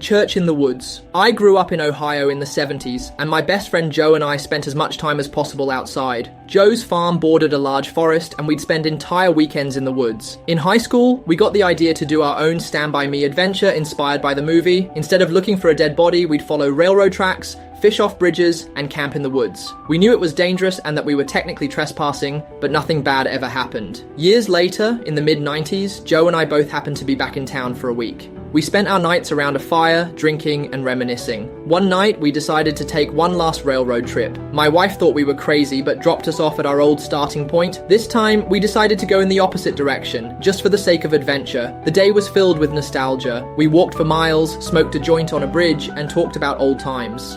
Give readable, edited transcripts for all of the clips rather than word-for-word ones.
Church in the woods. I grew up in Ohio in the 70s, and my best friend Joe and I spent as much time as possible outside. Joe's farm bordered a large forest, and we'd spend entire weekends in the woods. In high school, we got the idea to do our own Stand By Me adventure inspired by the movie. Instead of looking for a dead body, we'd follow railroad tracks, fish off bridges, and camp in the woods. We knew it was dangerous and that we were technically trespassing, but nothing bad ever happened. Years later, in the mid-90s, Joe and I both happened to be back in town for a week. We spent our nights around a fire, drinking and reminiscing. One night, we decided to take one last railroad trip. My wife thought we were crazy, but dropped us off at our old starting point. This time, we decided to go in the opposite direction, just for the sake of adventure. The day was filled with nostalgia. We walked for miles, smoked a joint on a bridge, and talked about old times.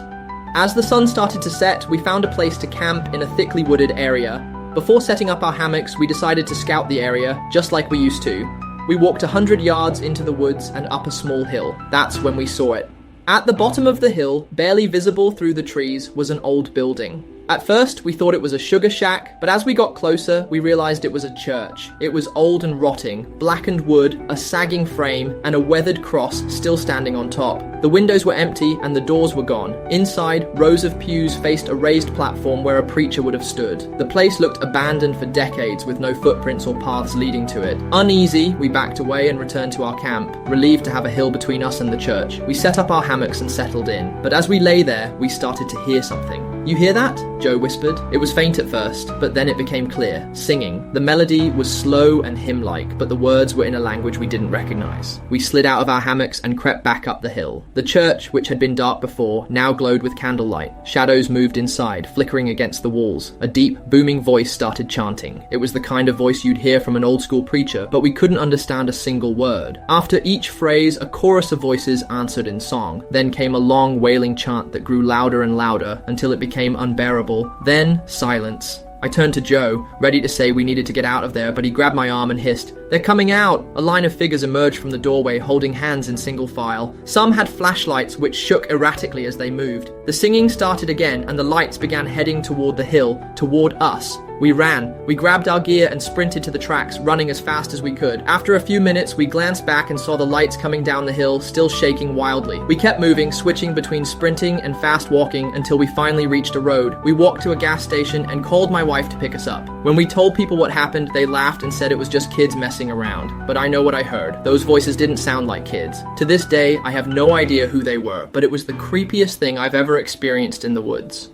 As the sun started to set, we found a place to camp in a thickly wooded area. Before setting up our hammocks, we decided to scout the area, just like we used to. We walked 100 yards into the woods and up a small hill. That's when we saw it. At the bottom of the hill, barely visible through the trees, was an old building. At first, we thought it was a sugar shack, but as we got closer, we realized it was a church. It was old and rotting, blackened wood, a sagging frame, and a weathered cross still standing on top. The windows were empty and the doors were gone. Inside, rows of pews faced a raised platform where a preacher would have stood. The place looked abandoned for decades with no footprints or paths leading to it. Uneasy, we backed away and returned to our camp, relieved to have a hill between us and the church. We set up our hammocks and settled in, but as we lay there, we started to hear something. "You hear that?" Joe whispered. It was faint at first, but then it became clear. Singing. The melody was slow and hymn-like, but the words were in a language we didn't recognize. We slid out of our hammocks and crept back up the hill. The church, which had been dark before, now glowed with candlelight. Shadows moved inside, flickering against the walls. A deep, booming voice started chanting. It was the kind of voice you'd hear from an old-school preacher, but we couldn't understand a single word. After each phrase, a chorus of voices answered in song. Then came a long, wailing chant that grew louder and louder until it became unbearable. Then, silence. I turned to Joe, ready to say we needed to get out of there, but he grabbed my arm and hissed, "They're coming out!" A line of figures emerged from the doorway, holding hands in single file. Some had flashlights which shook erratically as they moved. The singing started again, and the lights began heading toward the hill, toward us. We ran. We grabbed our gear and sprinted to the tracks, running as fast as we could. After a few minutes, we glanced back and saw the lights coming down the hill, still shaking wildly. We kept moving, switching between sprinting and fast walking until we finally reached a road. We walked to a gas station and called my wife to pick us up. When we told people what happened, they laughed and said it was just kids messing around. But I know what I heard. Those voices didn't sound like kids. To this day, I have no idea who they were, but it was the creepiest thing I've ever experienced in the woods.